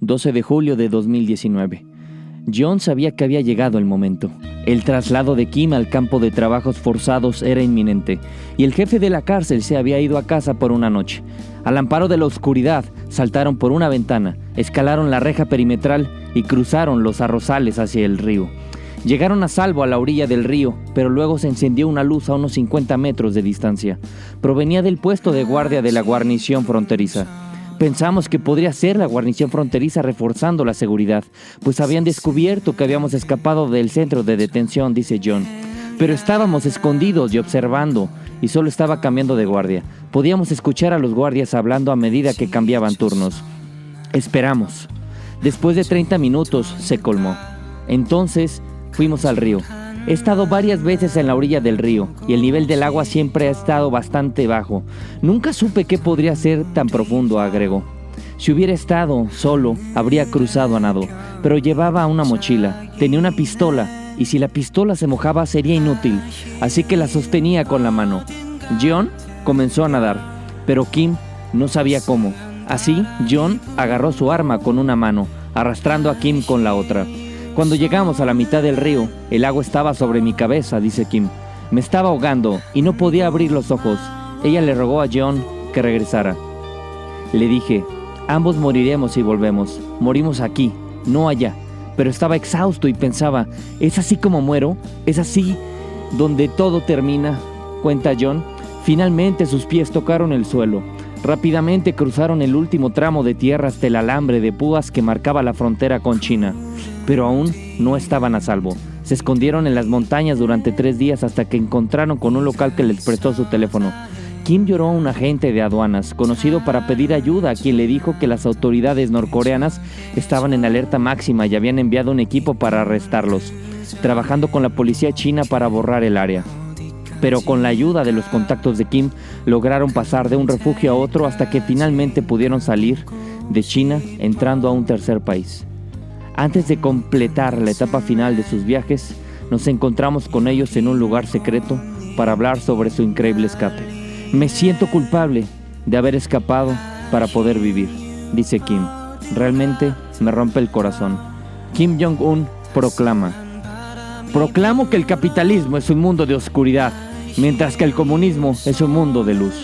12 de julio de 2019. John sabía que había llegado el momento. El traslado de Kim al campo de trabajos forzados era inminente, y el jefe de la cárcel se había ido a casa por una noche. Al amparo de la oscuridad, saltaron por una ventana, escalaron la reja perimetral y cruzaron los arrozales hacia el río. Llegaron a salvo a la orilla del río, pero luego se encendió una luz a unos 50 metros de distancia. Provenía del puesto de guardia de la guarnición fronteriza. Pensamos que podría ser la guarnición fronteriza reforzando la seguridad, pues habían descubierto que habíamos escapado del centro de detención, dice John. Pero estábamos escondidos y observando, y solo estaba cambiando de guardia. Podíamos escuchar a los guardias hablando a medida que cambiaban turnos. Esperamos. Después de 30 minutos se colmó. Entonces fuimos al río. He estado varias veces en la orilla del río y el nivel del agua siempre ha estado bastante bajo. Nunca supe qué podría ser tan profundo, agregó. Si hubiera estado solo, habría cruzado a nado, pero llevaba una mochila, tenía una pistola y si la pistola se mojaba sería inútil, así que la sostenía con la mano. John comenzó a nadar, pero Kim no sabía cómo. Así, John agarró su arma con una mano, arrastrando a Kim con la otra. Cuando llegamos a la mitad del río, el agua estaba sobre mi cabeza, dice Kim. Me estaba ahogando y no podía abrir los ojos. Ella le rogó a John que regresara. Le dije, ambos moriremos si volvemos. Morimos aquí, no allá. Pero estaba exhausto y pensaba, ¿es así como muero? ¿Es así donde todo termina? Cuenta John. Finalmente sus pies tocaron el suelo. Rápidamente cruzaron el último tramo de tierra hasta el alambre de púas que marcaba la frontera con China. Pero aún no estaban a salvo. Se escondieron en las montañas durante 3 días hasta que encontraron con un local que les prestó su teléfono. Kim lloró a un agente de aduanas, conocido para pedir ayuda, a quien le dijo que las autoridades norcoreanas estaban en alerta máxima y habían enviado un equipo para arrestarlos, trabajando con la policía china para borrar el área. Pero con la ayuda de los contactos de Kim, lograron pasar de un refugio a otro hasta que finalmente pudieron salir de China, entrando a un tercer país. Antes de completar la etapa final de sus viajes, nos encontramos con ellos en un lugar secreto para hablar sobre su increíble escape. Me siento culpable de haber escapado para poder vivir, dice Kim. Realmente me rompe el corazón. Kim Jong-un proclama: proclamo que el capitalismo es un mundo de oscuridad, mientras que el comunismo es un mundo de luz.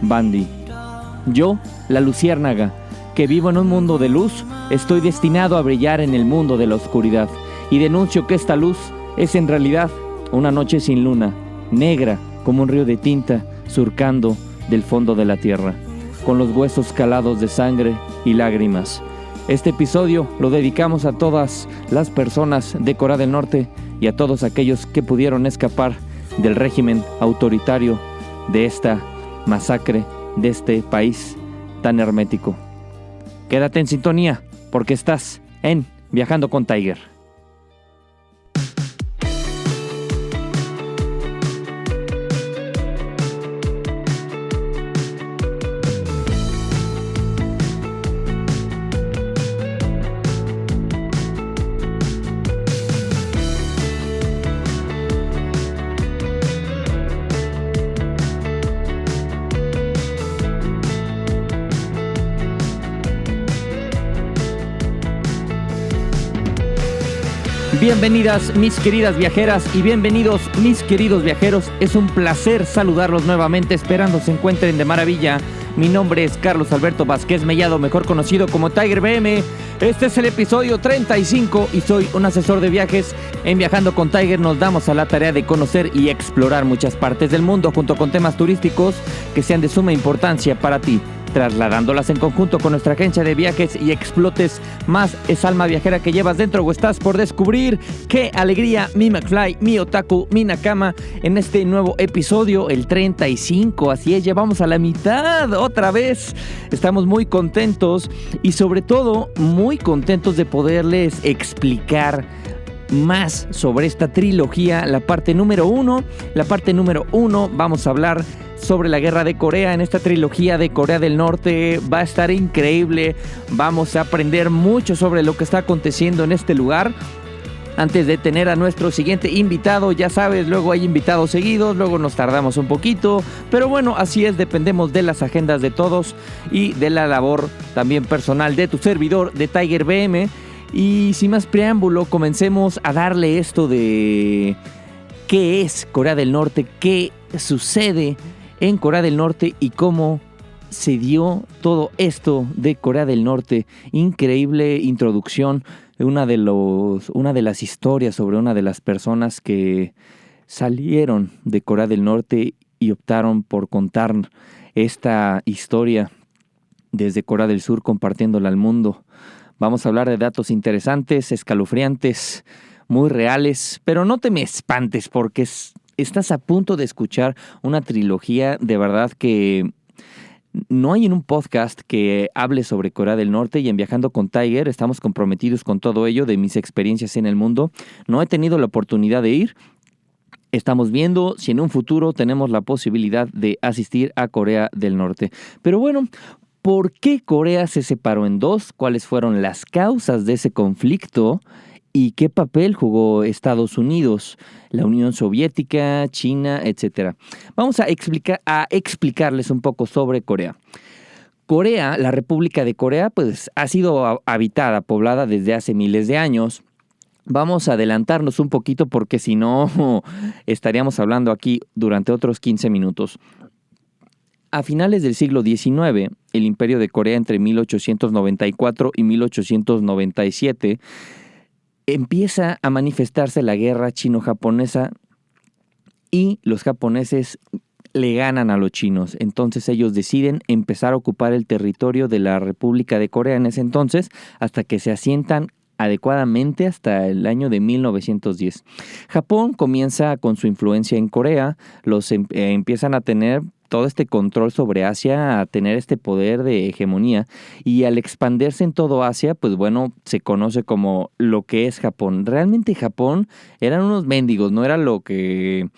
Bandy. Yo, la luciérnaga, que vivo en un mundo de luz, estoy destinado a brillar en el mundo de la oscuridad, y denuncio que esta luz es en realidad una noche sin luna, negra como un río de tinta surcando del fondo de la tierra, con los huesos calados de sangre y lágrimas. Este episodio lo dedicamos a todas las personas de Corea del Norte y a todos aquellos que pudieron escapar del régimen autoritario de esta masacre, de este país tan hermético. Quédate en sintonía porque estás en Viajando con Tiger. Bienvenidas mis queridas viajeras y bienvenidos mis queridos viajeros. Es un placer saludarlos nuevamente, esperando se encuentren de maravilla. Mi nombre es Carlos Alberto Vázquez Mellado, mejor conocido como Tiger BM. Este es el episodio 35 y soy un asesor de viajes. En Viajando con Tiger nos damos a la tarea de conocer y explorar muchas partes del mundo junto con temas turísticos que sean de suma importancia para ti, trasladándolas en conjunto con nuestra agencia de viajes y explotes más esa alma viajera que llevas dentro o estás por descubrir. ¡Qué alegría! Mi McFly, mi Otaku, mi Nakama, en este nuevo episodio, el 35. Así es, llevamos a la mitad otra vez. Estamos muy contentos y sobre todo muy contentos de poderles explicar más sobre esta trilogía, la parte número 1. La parte número 1 vamos a hablar sobre la guerra de Corea. En esta trilogía de Corea del Norte va a estar increíble. Vamos a aprender mucho sobre lo que está aconteciendo en este lugar. Antes de tener a nuestro siguiente invitado, ya sabes, luego hay invitados seguidos, luego nos tardamos un poquito, pero bueno, así es, dependemos de las agendas de todos y de la labor también personal de tu servidor, de Tiger BM. Y sin más preámbulo, comencemos a darle esto de qué es Corea del Norte, qué sucede en Corea del Norte y cómo se dio todo esto de Corea del Norte. Increíble introducción. Una de las historias sobre una de las personas que salieron de Corea del Norte y optaron por contar esta historia desde Corea del Sur, compartiéndola al mundo. Vamos a hablar de datos interesantes, escalofriantes, muy reales, pero no te me espantes porque estás a punto de escuchar una trilogía de verdad que no hay en un podcast que hable sobre Corea del Norte, y en Viajando con Tiger estamos comprometidos con todo ello de mis experiencias en el mundo. No he tenido la oportunidad de ir. Estamos viendo si en un futuro tenemos la posibilidad de asistir a Corea del Norte. Pero bueno, ¿por qué Corea se separó en dos? ¿Cuáles fueron las causas de ese conflicto? ¿Y qué papel jugó Estados Unidos, la Unión Soviética, China, etcétera? Vamos a explicarles un poco sobre Corea. Corea, la República de Corea, pues ha sido habitada, poblada desde hace miles de años. Vamos a adelantarnos un poquito porque si no estaríamos hablando aquí durante otros 15 minutos. A finales del siglo XIX, el Imperio de Corea entre 1894 y 1897 empieza a manifestarse la guerra chino-japonesa y los japoneses le ganan a los chinos. Entonces ellos deciden empezar a ocupar el territorio de la República de Corea en ese entonces hasta que se asientan adecuadamente hasta el año de 1910. Japón comienza con su influencia en Corea, empiezan a tener todo este control sobre Asia, a tener este poder de hegemonía, y al expandirse en todo Asia, pues bueno, se conoce como lo que es Japón. Realmente Japón eran unos mendigos, no era lo que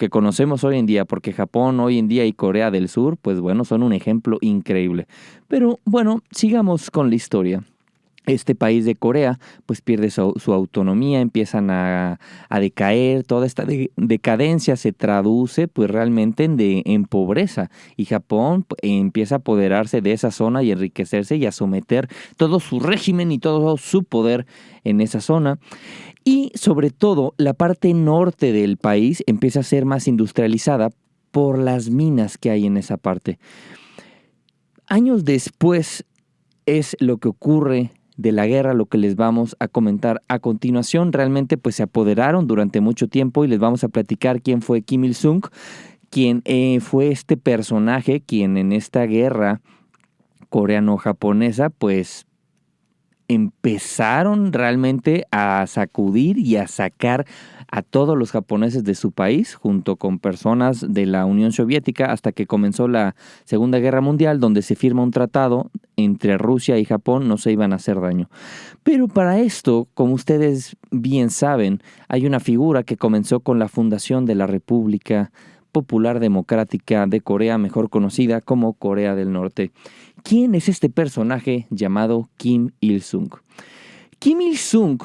conocemos hoy en día, porque Japón hoy en día y Corea del Sur, pues bueno, son un ejemplo increíble. Pero bueno, sigamos con la historia. Este país de Corea pues pierde su autonomía, empiezan a decaer, toda esta decadencia se traduce pues realmente en pobreza, y Japón empieza a apoderarse de esa zona y enriquecerse y a someter todo su régimen y todo su poder en esa zona. Y sobre todo la parte norte del país empieza a ser más industrializada por las minas que hay en esa parte. Años después es lo que ocurre de la guerra, lo que les vamos a comentar a continuación. Realmente pues se apoderaron durante mucho tiempo y les vamos a platicar quién fue Kim Il-sung, quien fue este personaje quien en esta guerra coreano-japonesa pues empezaron realmente a sacudir y a sacar a todos los japoneses de su país, junto con personas de la Unión Soviética, hasta que comenzó la Segunda Guerra Mundial, donde se firma un tratado entre Rusia y Japón, no se iban a hacer daño. Pero para esto, como ustedes bien saben, hay una figura que comenzó con la fundación de la República Popular Democrática de Corea, mejor conocida como Corea del Norte. ¿Quién es este personaje llamado Kim Il-sung? Kim Il-sung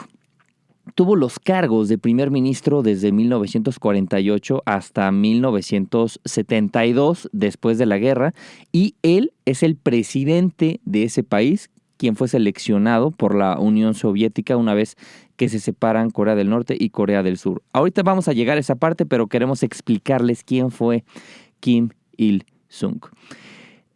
tuvo los cargos de primer ministro desde 1948 hasta 1972, después de la guerra, y él es el presidente de ese país, quien fue seleccionado por la Unión Soviética una vez que se separan Corea del Norte y Corea del Sur. Ahorita vamos a llegar a esa parte, pero queremos explicarles quién fue Kim Il-sung.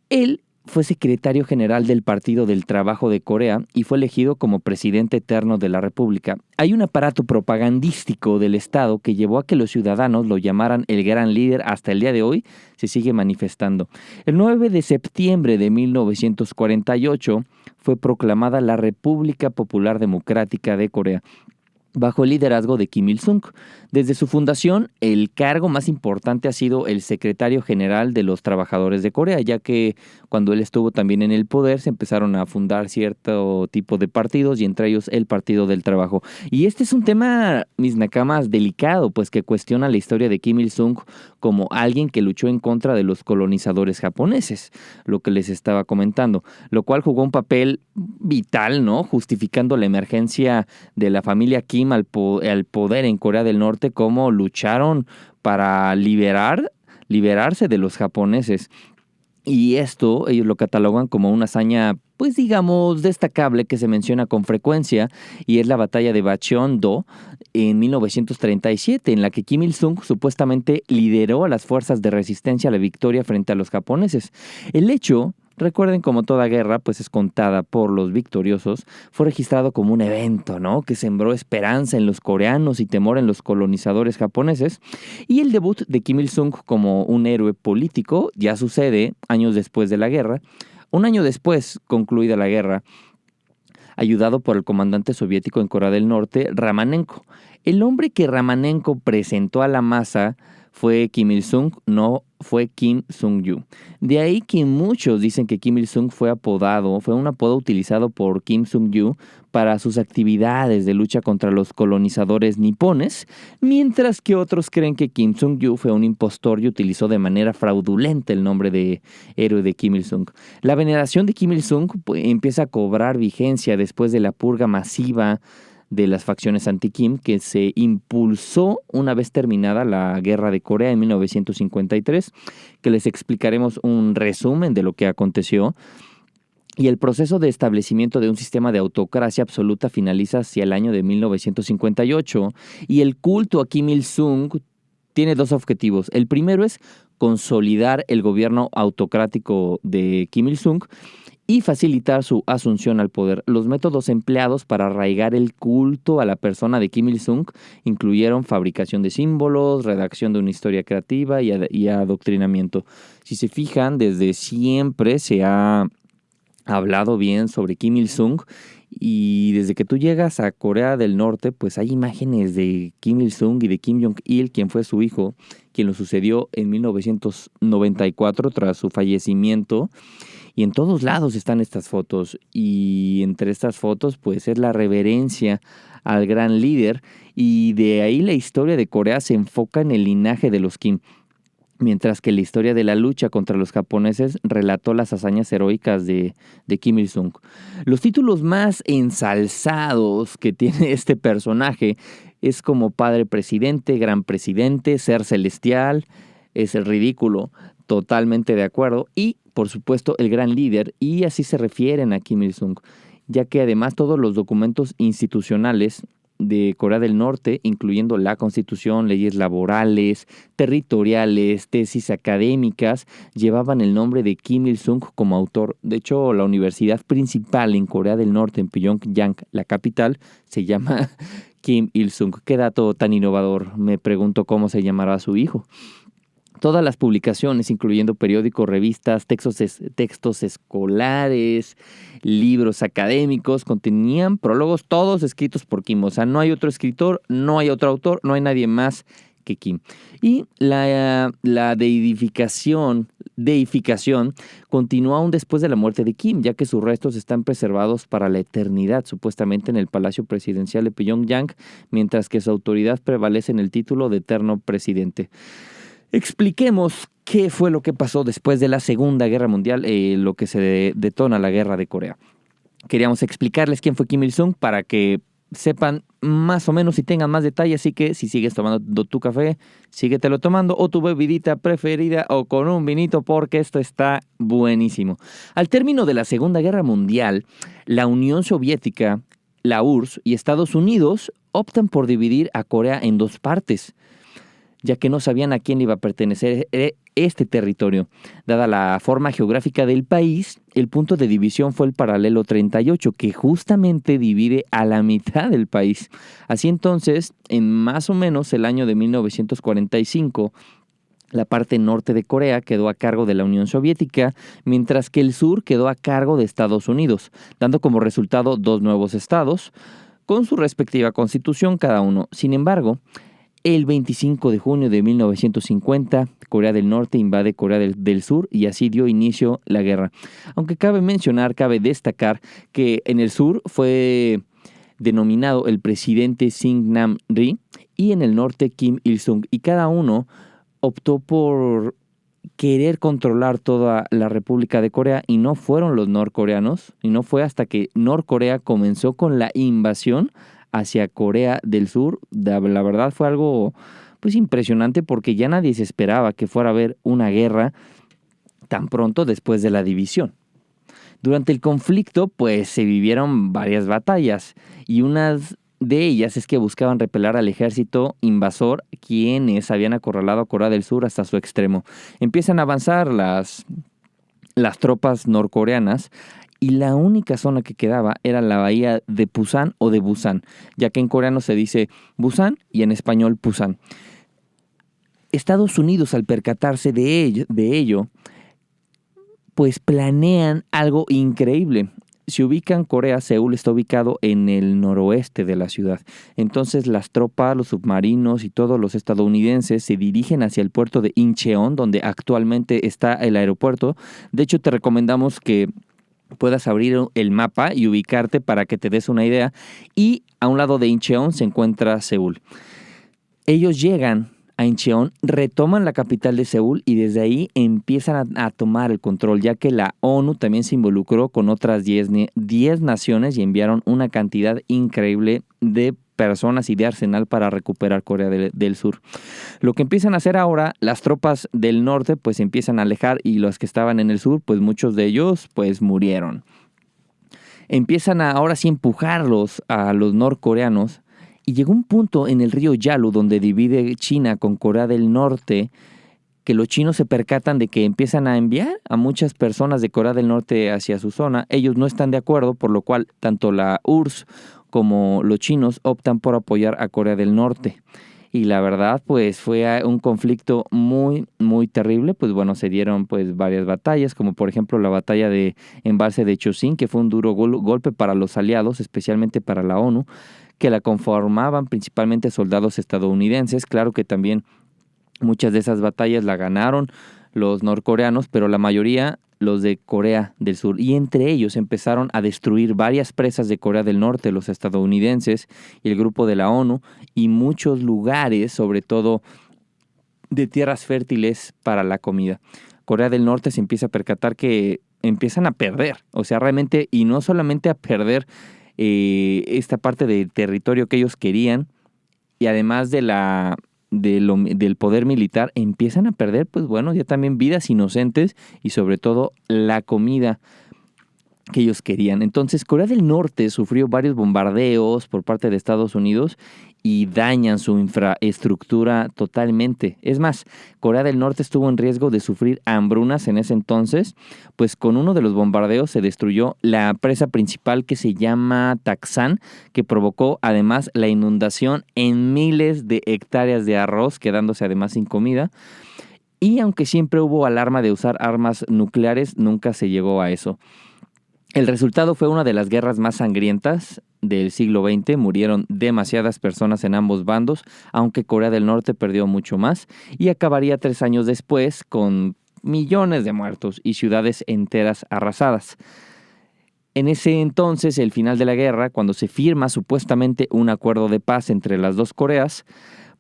Él fue secretario general del Partido del Trabajo de Corea y fue elegido como presidente eterno de la República. Hay un aparato propagandístico del Estado que llevó a que los ciudadanos lo llamaran el gran líder. Hasta el día de hoy se sigue manifestando. El 9 de septiembre de 1948 fue proclamada la República Popular Democrática de Corea, bajo el liderazgo de Kim Il-sung. Desde su fundación, el cargo más importante ha sido el secretario general de los trabajadores de Corea, ya que cuando él estuvo también en el poder se empezaron a fundar cierto tipo de partidos, y entre ellos el Partido del Trabajo. Y este es un tema, mis nakamas, delicado, pues que cuestiona la historia de Kim Il-sung como alguien que luchó en contra de los colonizadores japoneses, lo que les estaba comentando, lo cual jugó un papel vital, ¿no? Justificando la emergencia de la familia Kim Kim al poder en Corea del Norte, cómo lucharon para liberarse de los japoneses. Y esto ellos lo catalogan como una hazaña, pues digamos, destacable que se menciona con frecuencia, y es la batalla de Bacheon-do en 1937, en la que Kim Il-sung supuestamente lideró a las fuerzas de resistencia a la victoria frente a los japoneses. El hecho, recuerden, como toda guerra, pues es contada por los victoriosos, fue registrado como un evento, ¿no?, que sembró esperanza en los coreanos y temor en los colonizadores japoneses. Y el debut de Kim Il-sung como un héroe político ya sucede años después de la guerra. Un año después, concluida la guerra, ayudado por el comandante soviético en Corea del Norte, Romanenko. El hombre que Romanenko presentó a la masa fue Kim Il-sung, no fue Kim Sung-yu. De ahí que muchos dicen que Kim Il-sung fue un apodo utilizado por Kim Sung-yu para sus actividades de lucha contra los colonizadores nipones, mientras que otros creen que Kim Sung-yu fue un impostor y utilizó de manera fraudulenta el nombre de héroe de Kim Il-sung. La veneración de Kim Il-sung empieza a cobrar vigencia después de la purga masiva de las facciones anti-Kim, que se impulsó una vez terminada la Guerra de Corea en 1953, que les explicaremos un resumen de lo que aconteció. Y el proceso de establecimiento de un sistema de autocracia absoluta finaliza hacia el año de 1958, y el culto a Kim Il-sung tiene dos objetivos. El primero es consolidar el gobierno autocrático de Kim Il-sung y facilitar su asunción al poder. Los métodos empleados para arraigar el culto a la persona de Kim Il-sung incluyeron fabricación de símbolos, redacción de una historia creativa y adoctrinamiento. Si se fijan, desde siempre se ha hablado bien sobre Kim Il-sung, y desde que tú llegas a Corea del Norte, pues hay imágenes de Kim Il-sung y de Kim Jong-il, quien fue su hijo, quien lo sucedió en 1994 tras su fallecimiento. Y en todos lados están estas fotos, y entre estas fotos pues es la reverencia al gran líder, y de ahí la historia de Corea se enfoca en el linaje de los Kim, mientras que la historia de la lucha contra los japoneses relató las hazañas heroicas de Kim Il-sung. Los títulos más ensalzados que tiene este personaje es como padre presidente, gran presidente, ser celestial, es el ridículo, totalmente de acuerdo, y por supuesto el gran líder, y así se refieren a Kim Il-sung, ya que además todos los documentos institucionales de Corea del Norte, incluyendo la Constitución, leyes laborales, territoriales, tesis académicas, llevaban el nombre de Kim Il-sung como autor. De hecho, la universidad principal en Corea del Norte, en Pyongyang, la capital, se llama Kim Il-sung. Qué dato tan innovador. Me pregunto cómo se llamará su hijo. Todas las publicaciones, incluyendo periódicos, revistas, textos escolares, libros académicos, contenían prólogos todos escritos por Kim. O sea, no hay otro escritor, no hay otro autor, no hay nadie más que Kim. Y la deificación continuó aún después de la muerte de Kim, ya que sus restos están preservados para la eternidad, supuestamente en el Palacio Presidencial de Pyongyang, mientras que su autoridad prevalece en el título de eterno presidente. Expliquemos qué fue lo que pasó después de la Segunda Guerra Mundial, lo que se detona la Guerra de Corea. Queríamos explicarles quién fue Kim Il-sung para que sepan más o menos y tengan más detalle, así que si sigues tomando tu café, síguetelo tomando, o tu bebidita preferida, o con un vinito, porque esto está buenísimo. Al término de la Segunda Guerra Mundial, la Unión Soviética, la URSS y Estados Unidos optan por dividir a Corea en dos partes, ya que no sabían a quién iba a pertenecer este territorio. Dada la forma geográfica del país, el punto de división fue el paralelo 38, que justamente divide a la mitad del país. Así entonces, en más o menos el año de 1945, la parte norte de Corea quedó a cargo de la Unión Soviética, mientras que el sur quedó a cargo de Estados Unidos, dando como resultado dos nuevos estados, con su respectiva constitución cada uno. Sin embargo, el 25 de junio de 1950, Corea del Norte invade Corea del Sur, y así dio inicio la guerra. Aunque cabe destacar que en el sur fue denominado el presidente Syngman-rhee y en el norte Kim Il-sung, y cada uno optó por querer controlar toda la República de Corea, y no fueron los norcoreanos, y no fue hasta que Norcorea comenzó con la invasión hacia Corea del Sur, la verdad fue algo pues impresionante porque ya nadie se esperaba que fuera a haber una guerra tan pronto después de la división. Durante el conflicto, pues se vivieron varias batallas y unas de ellas es que buscaban repeler al ejército invasor, quienes habían acorralado a Corea del Sur hasta su extremo. Empiezan a avanzar las tropas norcoreanas y la única zona que quedaba era la bahía de Pusan o de Busan, ya que en coreano se dice Busan y en español Pusan. Estados Unidos, al percatarse de ello, pues planean algo increíble. Si ubican Corea, Seúl está ubicado en el noroeste de la ciudad. Entonces las tropas, los submarinos y todos los estadounidenses se dirigen hacia el puerto de Incheon, donde actualmente está el aeropuerto. De hecho, te recomendamos que puedas abrir el mapa y ubicarte para que te des una idea. Y a un lado de Incheon se encuentra Seúl. Ellos llegan a Incheon, retoman la capital de Seúl y desde ahí empiezan a tomar el control, ya que la ONU también se involucró con otras 10 naciones y enviaron una cantidad increíble de personas y de arsenal para recuperar Corea del Sur. Lo que empiezan a hacer ahora, las tropas del norte pues empiezan a alejar y los que estaban en el sur, pues muchos de ellos pues murieron. Empiezan ahora sí empujarlos a los norcoreanos. Y llegó un punto en el río Yalu, donde divide China con Corea del Norte, que los chinos se percatan de que empiezan a enviar a muchas personas de Corea del Norte hacia su zona. Ellos no están de acuerdo, por lo cual tanto la URSS como los chinos optan por apoyar a Corea del Norte. Y la verdad, pues fue un conflicto muy, muy terrible. Pues bueno, se dieron pues varias batallas, como por ejemplo la batalla de embalse de Chosin, que fue un duro golpe para los aliados, especialmente para la ONU, que la conformaban principalmente soldados estadounidenses. Claro que también muchas de esas batallas la ganaron los norcoreanos, pero la mayoría los de Corea del Sur. Y entre ellos empezaron a destruir varias presas de Corea del Norte, los estadounidenses y el grupo de la ONU, y muchos lugares, sobre todo de tierras fértiles para la comida. Corea del Norte se empieza a percatar que empiezan a perder, o sea, realmente, y no solamente a perder esta parte del territorio que ellos querían, y además del poder militar, empiezan a perder, pues bueno, ya también vidas inocentes y sobre todo la comida que ellos querían. Entonces, Corea del Norte sufrió varios bombardeos por parte de Estados Unidos y dañan su infraestructura totalmente. Es más, Corea del Norte estuvo en riesgo de sufrir hambrunas en ese entonces, pues con uno de los bombardeos se destruyó la presa principal que se llama Taksan, que provocó además la inundación en miles de hectáreas de arroz, quedándose además sin comida. Y aunque siempre hubo alarma de usar armas nucleares, nunca se llegó a eso. El resultado fue una de las guerras más sangrientas del siglo XX. Murieron demasiadas personas en ambos bandos, aunque Corea del Norte perdió mucho más, y acabaría 3 años después con millones de muertos y ciudades enteras arrasadas. En ese entonces, el final de la guerra, cuando se firma supuestamente un acuerdo de paz entre las dos Coreas,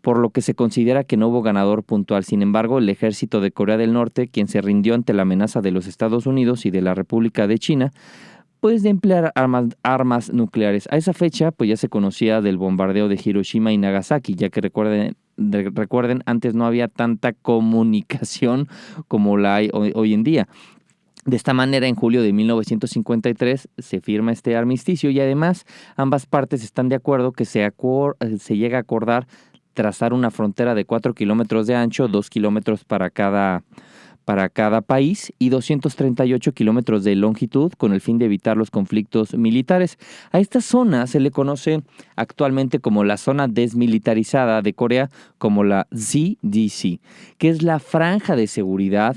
por lo que se considera que no hubo ganador puntual. Sin embargo, el ejército de Corea del Norte, quien se rindió ante la amenaza de los Estados Unidos y de la República de China, pues de emplear armas nucleares. A esa fecha, pues ya se conocía del bombardeo de Hiroshima y Nagasaki, ya que recuerden, antes no había tanta comunicación como la hay hoy en día. De esta manera, en julio de 1953 se firma este armisticio y además ambas partes están de acuerdo que se llega a acordar trazar una frontera de 4 kilómetros de ancho, 2 kilómetros para cada país y 238 kilómetros de longitud con el fin de evitar los conflictos militares. A esta zona se le conoce actualmente como la zona desmilitarizada de Corea, como la ZDC, que es la franja de seguridad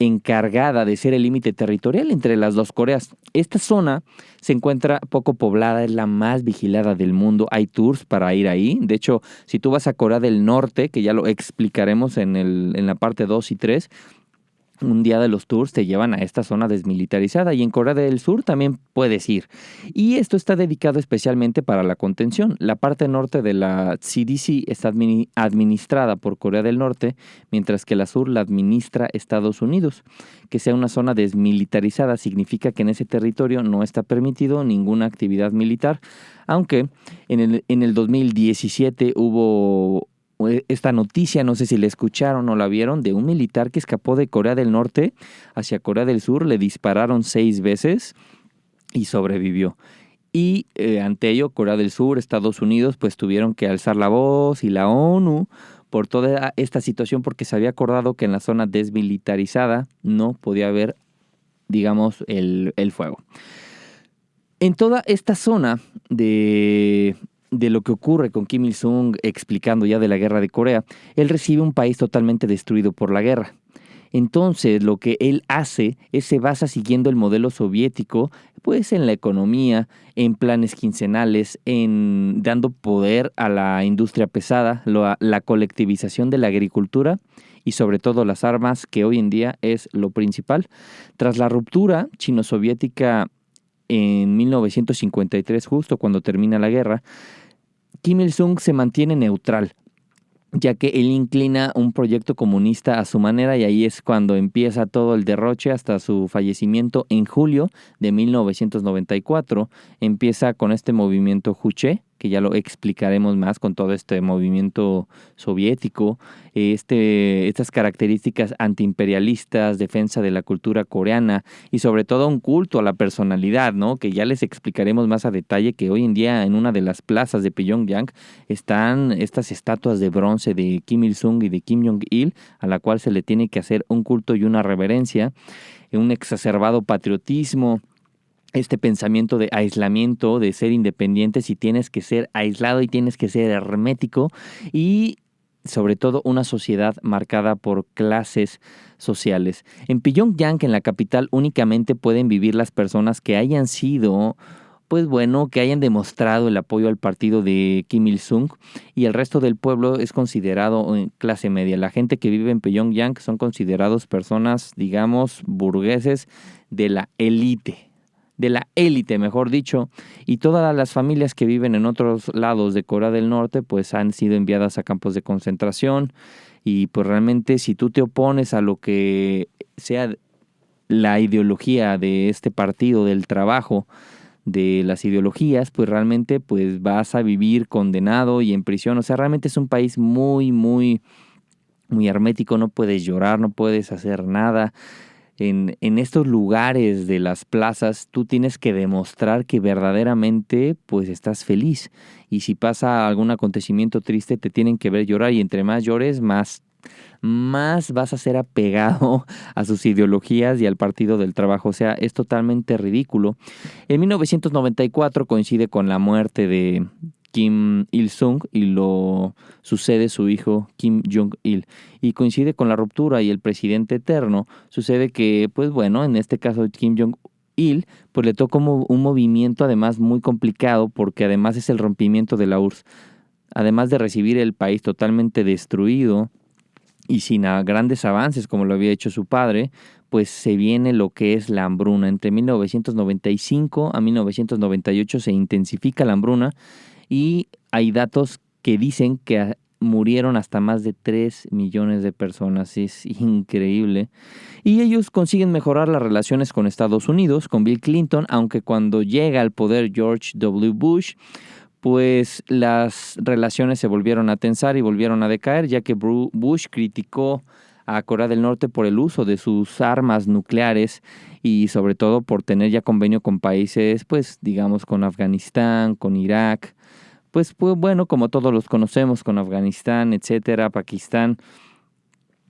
encargada de ser el límite territorial entre las dos Coreas. Esta zona se encuentra poco poblada, es la más vigilada del mundo. Hay tours para ir ahí. De hecho, si tú vas a Corea del Norte, que ya lo explicaremos en la parte 2 y 3, un día de los tours te llevan a esta zona desmilitarizada y en Corea del Sur también puedes ir. Y esto está dedicado especialmente para la contención. La parte norte de la CDC está administrada por Corea del Norte, mientras que la sur la administra Estados Unidos. Que sea una zona desmilitarizada significa que en ese territorio no está permitido ninguna actividad militar, aunque en el 2017 hubo esta noticia, no sé si la escucharon o la vieron, de un militar que escapó de Corea del Norte hacia Corea del Sur, le dispararon 6 veces y sobrevivió. Y ante ello, Corea del Sur, Estados Unidos, pues tuvieron que alzar la voz, y la ONU por toda esta situación, porque se había acordado que en la zona desmilitarizada no podía haber, digamos, el fuego. En toda esta zona de lo que ocurre con Kim Il-sung, explicando ya de la guerra de Corea, él recibe un país totalmente destruido por la guerra. Entonces, lo que él hace es se basa siguiendo el modelo soviético, pues en la economía, en planes quincenales, en dando poder a la industria pesada, la colectivización de la agricultura y sobre todo las armas, que hoy en día es lo principal. Tras la ruptura chino-soviética en 1953, justo cuando termina la guerra, Kim Il-sung se mantiene neutral, ya que él inclina un proyecto comunista a su manera, y ahí es cuando empieza todo el derroche hasta su fallecimiento en julio de 1994. Empieza con este movimiento Juche, que ya lo explicaremos más con todo este movimiento soviético, estas características antiimperialistas, defensa de la cultura coreana y sobre todo un culto a la personalidad, ¿no? Que ya les explicaremos más a detalle, que hoy en día en una de las plazas de Pyongyang están estas estatuas de bronce de Kim Il-sung y de Kim Jong-il, a la cual se le tiene que hacer un culto y una reverencia, un exacerbado patriotismo, este pensamiento de aislamiento, de ser independientes y tienes que ser aislado y tienes que ser hermético, y sobre todo una sociedad marcada por clases sociales. En Pyongyang, en la capital, únicamente pueden vivir las personas que hayan sido, pues bueno, que hayan demostrado el apoyo al partido de Kim Il-sung, y el resto del pueblo es considerado clase media. La gente que vive en Pyongyang son considerados personas, digamos, burgueses de la élite, mejor dicho, y todas las familias que viven en otros lados de Corea del Norte pues han sido enviadas a campos de concentración. Y pues realmente, si tú te opones a lo que sea la ideología de este partido del trabajo, de las ideologías, pues realmente pues vas a vivir condenado y en prisión. O sea, realmente es un país muy, muy, muy hermético. No puedes llorar, no puedes hacer nada. En estos lugares de las plazas tú tienes que demostrar que verdaderamente pues estás feliz, y si pasa algún acontecimiento triste te tienen que ver llorar, y entre más llores más vas a ser apegado a sus ideologías y al Partido del Trabajo. O sea, es totalmente ridículo. En 1994 coincide con la muerte de Kim Il-sung y lo sucede su hijo Kim Jong-il, y coincide con la ruptura y el presidente eterno. Sucede que, pues bueno, en este caso Kim Jong-il, pues le tocó como un movimiento además muy complicado, porque además es el rompimiento de la URSS. Además de recibir el país totalmente destruido y sin grandes avances como lo había hecho su padre, pues se viene lo que es la hambruna. Entre 1995 a 1998 se intensifica la hambruna, y hay datos que dicen que murieron hasta más de 3 millones de personas. Es increíble. Y ellos consiguen mejorar las relaciones con Estados Unidos, con Bill Clinton, aunque cuando llega al poder George W. Bush, pues las relaciones se volvieron a tensar y volvieron a decaer, ya que Bush criticó a Corea del Norte por el uso de sus armas nucleares, y sobre todo por tener ya convenio con países, pues digamos, con Afganistán, con Irak, pues bueno, como todos los conocemos, con Afganistán, etcétera, Pakistán.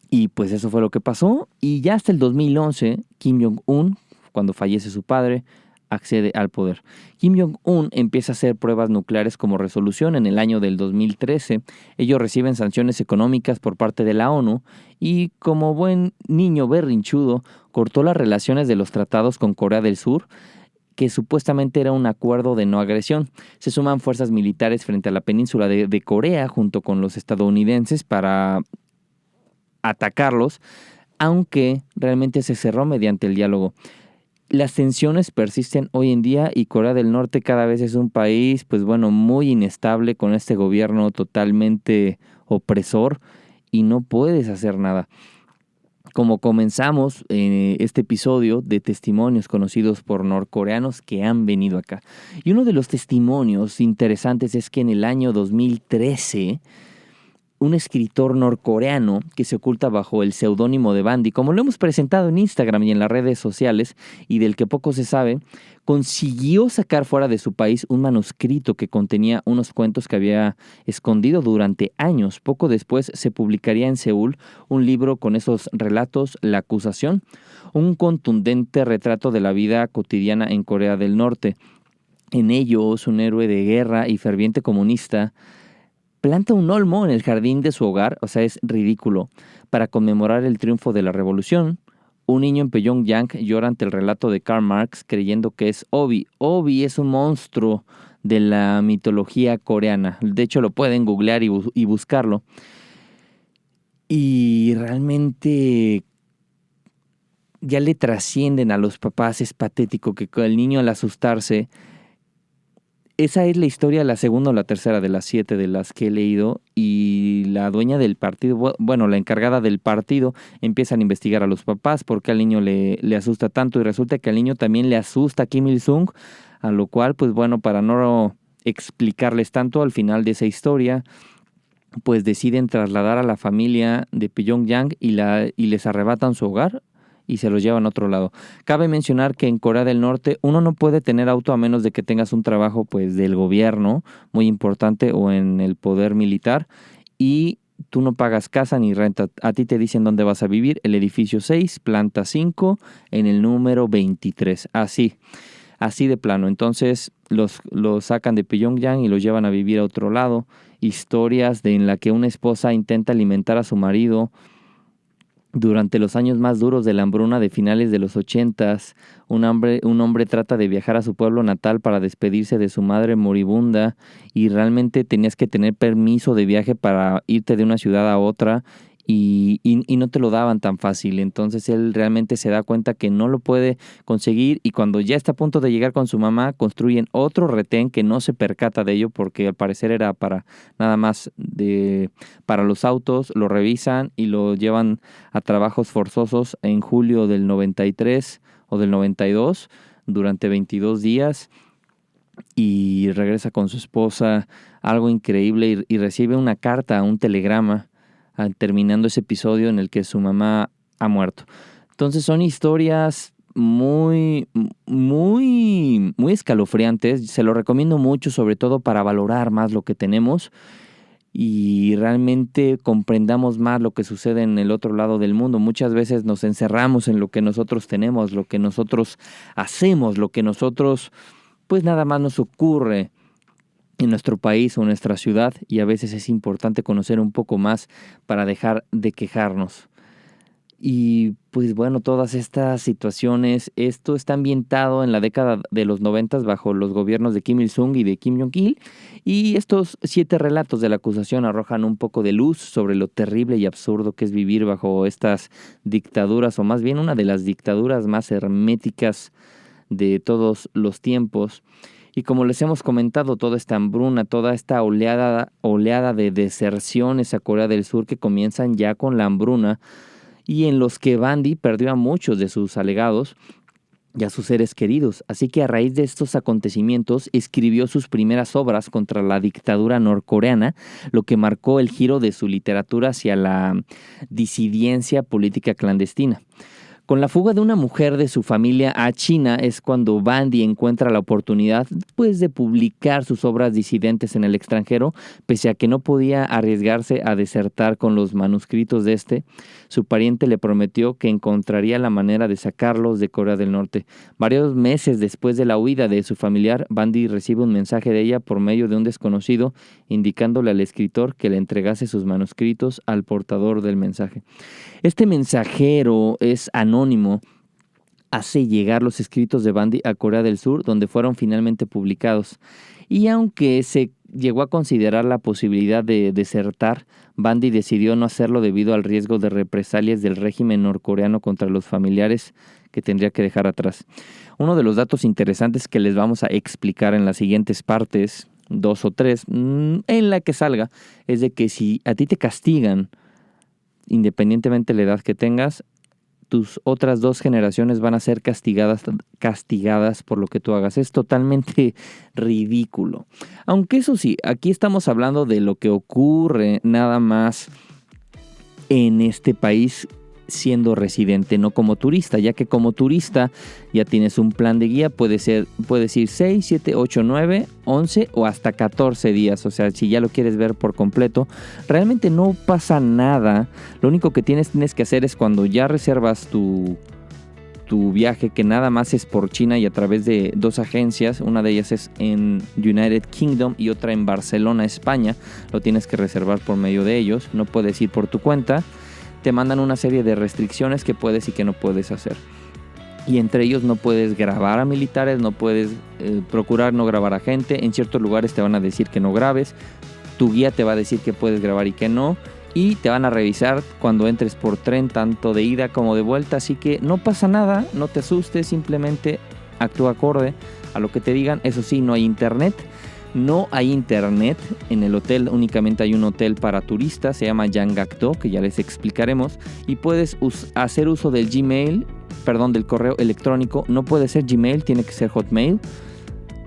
Y pues eso fue lo que pasó. Y ya hasta el 2011, Kim Jong-un, cuando fallece su padre, accede al poder. Kim Jong-un empieza a hacer pruebas nucleares como resolución en el año del 2013. Ellos reciben sanciones económicas por parte de la ONU, y como buen niño berrinchudo, cortó las relaciones de los tratados con Corea del Sur, que supuestamente era un acuerdo de no agresión. Se suman fuerzas militares frente a la península de Corea junto con los estadounidenses para atacarlos. aunque realmente se cerró mediante el diálogo. Las tensiones persisten hoy en día y Corea del Norte cada vez es un país, pues bueno, muy inestable con este gobierno totalmente opresor y no puedes hacer nada. Como comenzamos este episodio de testimonios conocidos por norcoreanos que han venido acá. Y uno de los testimonios interesantes es que en el año 2013 un escritor norcoreano que se oculta bajo el seudónimo de Bandy, como lo hemos presentado en Instagram y en las redes sociales, y del que poco se sabe, consiguió sacar fuera de su país un manuscrito que contenía unos cuentos que había escondido durante años. Poco después se publicaría en Seúl un libro con esos relatos, La acusación, un contundente retrato de la vida cotidiana en Corea del Norte. En ellos, un héroe de guerra y ferviente comunista planta un olmo en el jardín de su hogar, o sea, es ridículo, para conmemorar el triunfo de la revolución. Un niño en Pyongyang llora ante el relato de Karl Marx creyendo que es Obi. Obi es un monstruo de la mitología coreana. De hecho, lo pueden googlear y buscarlo. Y realmente ya le trascienden a los papás. Es patético que el niño al asustarse... Esa es la historia, la segunda o la tercera de las 7 de las que he leído, y la dueña del partido, bueno, la encargada del partido, empiezan a investigar a los papás porque al niño le asusta tanto, y resulta que al niño también le asusta Kim Il-sung, a lo cual, pues bueno, para no explicarles tanto, al final de esa historia, pues deciden trasladar a la familia de Pyongyang y les arrebatan su hogar y se los llevan a otro lado. Cabe mencionar que en Corea del Norte uno no puede tener auto a menos de que tengas un trabajo pues del gobierno muy importante o en el poder militar, y tú no pagas casa ni renta. A ti te dicen dónde vas a vivir: el edificio 6, planta 5, en el número 23. Así de plano. Entonces los sacan de Pyongyang y los llevan a vivir a otro lado. Historias en la que una esposa intenta alimentar a su marido durante los años más duros de la hambruna de finales de los 80s. Un hombre trata de viajar a su pueblo natal para despedirse de su madre moribunda, y realmente tenías que tener permiso de viaje para irte de una ciudad a otra, y no te lo daban tan fácil. Entonces él realmente se da cuenta que no lo puede conseguir, y cuando ya está a punto de llegar con su mamá, construyen otro retén que no se percata de ello porque al parecer era para nada más para los autos. Lo revisan y lo llevan a trabajos forzosos en julio del 93 o del 92 durante 22 días, y regresa con su esposa, algo increíble, y recibe una carta, un telegrama, terminando ese episodio en el que su mamá ha muerto. Entonces son historias muy, muy, muy escalofriantes. Se lo recomiendo mucho, sobre todo para valorar más lo que tenemos y realmente comprendamos más lo que sucede en el otro lado del mundo. Muchas veces nos encerramos en lo que nosotros tenemos, lo que nosotros hacemos, lo que nosotros, pues nada más nos ocurre en nuestro país o en nuestra ciudad, y a veces es importante conocer un poco más para dejar de quejarnos. Y pues bueno, todas estas situaciones, esto está ambientado en la década de los 90 bajo los gobiernos de Kim Il-sung y de Kim Jong-il, y estos 7 relatos de la acusación arrojan un poco de luz sobre lo terrible y absurdo que es vivir bajo estas dictaduras, o más bien una de las dictaduras más herméticas de todos los tiempos. Y como les hemos comentado, toda esta hambruna, toda esta oleada de deserciones a Corea del Sur que comienzan ya con la hambruna, y en los que Bandy perdió a muchos de sus allegados y a sus seres queridos. Así que a raíz de estos acontecimientos escribió sus primeras obras contra la dictadura norcoreana, lo que marcó el giro de su literatura hacia la disidencia política clandestina. Con la fuga de una mujer de su familia a China es cuando Bandy encuentra la oportunidad, pues, de publicar sus obras disidentes en el extranjero, pese a que no podía arriesgarse a desertar con los manuscritos de este. Su pariente le prometió que encontraría la manera de sacarlos de Corea del Norte. Varios meses después de la huida de su familiar, Bandy recibe un mensaje de ella por medio de un desconocido, indicándole al escritor que le entregase sus manuscritos al portador del mensaje. Este mensajero es anónimo, hace llegar los escritos de Bandy a Corea del Sur, donde fueron finalmente publicados. Y aunque se llegó a considerar la posibilidad de desertar, Bandy decidió no hacerlo debido al riesgo de represalias del régimen norcoreano contra los familiares que tendría que dejar atrás. Uno de los datos interesantes que les vamos a explicar en las siguientes partes, 2 o 3, en la que salga, es de que si a ti te castigan, independientemente de la edad que tengas, tus otras 2 generaciones van a ser castigadas por lo que tú hagas. Es totalmente ridículo. Aunque eso sí, aquí estamos hablando de lo que ocurre nada más en este país siendo residente, no como turista, ya que como turista ya tienes un plan de guía, puedes ir 6, 7, 8, 9, 11 o hasta 14 días, o sea, si ya lo quieres ver por completo, realmente no pasa nada. Lo único que tienes que hacer es cuando ya reservas tu viaje, que nada más es por China y a través de 2 agencias, una de ellas es en United Kingdom y otra en Barcelona, España, lo tienes que reservar por medio de ellos, no puedes ir por tu cuenta. Te mandan una serie de restricciones que puedes y que no puedes hacer. Y entre ellos no puedes grabar a militares, no puedes procurar no grabar a gente. En ciertos lugares te van a decir que no grabes. Tu guía te va a decir que puedes grabar y que no. Y te van a revisar cuando entres por tren, tanto de ida como de vuelta. Así que no pasa nada, no te asustes, simplemente actúa acorde a lo que te digan. Eso sí, no hay internet. No hay internet en el hotel, únicamente hay un hotel para turistas, se llama Yanggakdo, que ya les explicaremos, y puedes hacer uso del del correo electrónico. No puede ser Gmail, tiene que ser Hotmail.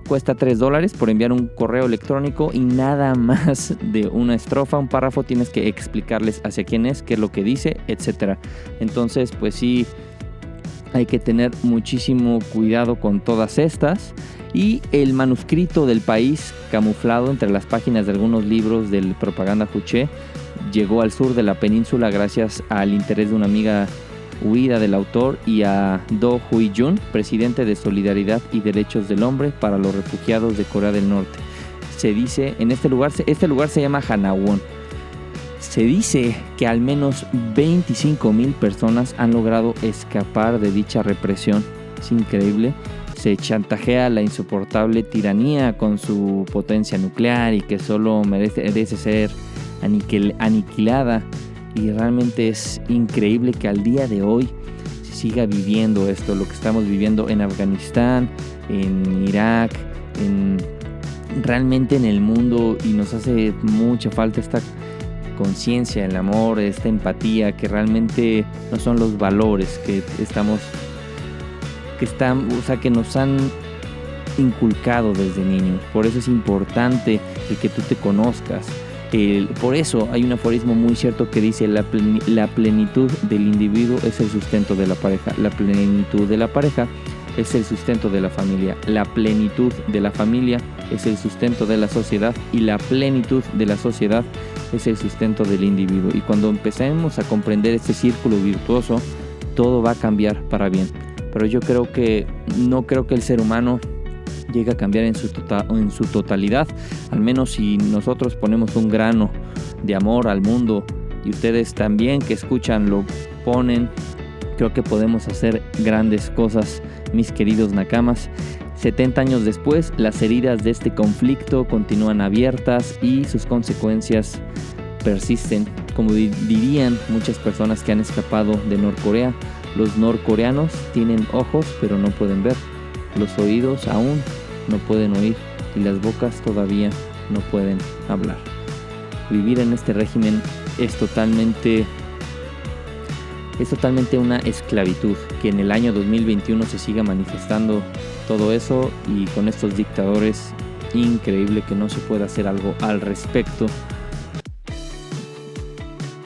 Cuesta $3 por enviar un correo electrónico y nada más de una estrofa, un párrafo, tienes que explicarles hacia quién es, qué es lo que dice, etc. Entonces, pues sí, hay que tener muchísimo cuidado con todas estas. Y el manuscrito del país, camuflado entre las páginas de algunos libros del propaganda juche, llegó al sur de la península gracias al interés de una amiga huida del autor y a Do Hui-jun, presidente de Solidaridad y Derechos del Hombre para los Refugiados de Corea del Norte. Se dice, en este lugar se llama Hanawon. Se dice que al menos 25,000 personas han logrado escapar de dicha represión. Es increíble. Se chantajea la insoportable tiranía con su potencia nuclear y que solo merece ser aniquilada. Y realmente es increíble que al día de hoy se siga viviendo esto, lo que estamos viviendo en Afganistán, en Irak, realmente en el mundo, y nos hace mucha falta esta conciencia, el amor, esta empatía, que realmente no son los valores que nos han inculcado desde niños. Por eso es importante el que tú te conozcas. Por eso hay un aforismo muy cierto que dice: la plenitud del individuo es el sustento de la pareja, la plenitud de la pareja es el sustento de la familia, la plenitud de la familia es el sustento de la sociedad y la plenitud de la sociedad es el sustento del individuo. Y cuando empecemos a comprender este círculo virtuoso, todo va a cambiar para bien. Pero yo no creo que el ser humano llegue a cambiar en su totalidad. Al menos si nosotros ponemos un grano de amor al mundo, y ustedes también que escuchan lo ponen, creo que podemos hacer grandes cosas, mis queridos nakamas. 70 años después, las heridas de este conflicto continúan abiertas y sus consecuencias persisten. Como dirían muchas personas que han escapado de Norcorea, los norcoreanos tienen ojos pero no pueden ver, los oídos aún no pueden oír y las bocas todavía no pueden hablar. Vivir en este régimen es totalmente una esclavitud. Que en el año 2021 se siga manifestando todo eso y con estos dictadores, increíble que no se pueda hacer algo al respecto.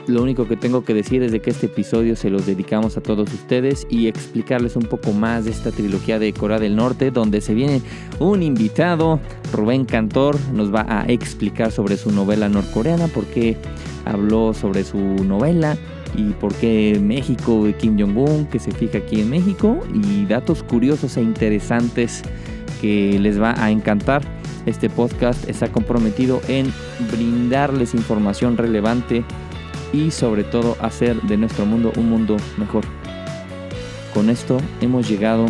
Lo único que tengo que decir es de que este episodio se los dedicamos a todos ustedes y explicarles un poco más de esta trilogía de Corea del Norte, donde se viene un invitado. Rubén Cantor nos va a explicar sobre su novela norcoreana, por qué habló sobre su novela y por qué México, Kim Jong-un, que se fija aquí en México, y datos curiosos e interesantes que les va a encantar. Este podcast está comprometido en brindarles información relevante y sobre todo hacer de nuestro mundo un mundo mejor. Con esto hemos llegado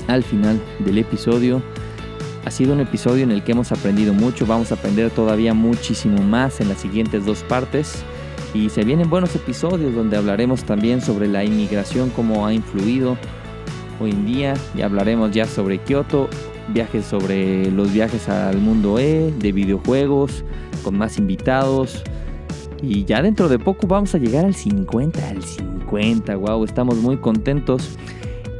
al final del episodio. Ha sido un episodio en el que hemos aprendido mucho. Vamos a aprender todavía muchísimo más en las siguientes 2 partes. Y se vienen buenos episodios donde hablaremos también sobre la inmigración, cómo ha influido hoy en día. Ya hablaremos ya sobre Kioto, sobre los viajes al mundo de videojuegos, con más invitados. Y ya dentro de poco vamos a llegar al 50. Wow, estamos muy contentos.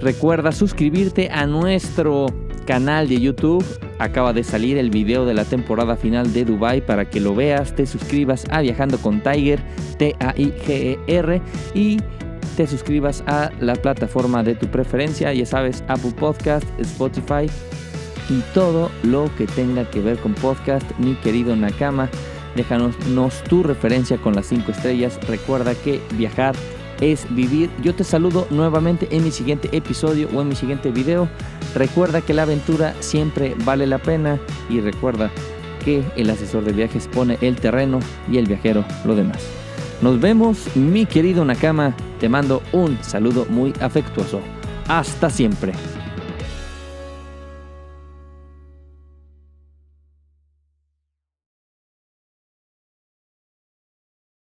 Recuerda suscribirte a nuestro canal de YouTube. Acaba de salir el video de la temporada final de Dubai para que lo veas. Te suscribas a Viajando con Tiger, Taiger, y te suscribas a la plataforma de tu preferencia. Ya sabes, Apple Podcast, Spotify y todo lo que tenga que ver con podcast. Mi querido Nakama, déjanos tu referencia con las 5 estrellas. Recuerda que viajar es vivir. Yo te saludo nuevamente en mi siguiente episodio o en mi siguiente video. Recuerda que la aventura siempre vale la pena y recuerda que el asesor de viajes pone el terreno y el viajero lo demás. Nos vemos, mi querido Nakama. Te mando un saludo muy afectuoso. Hasta siempre.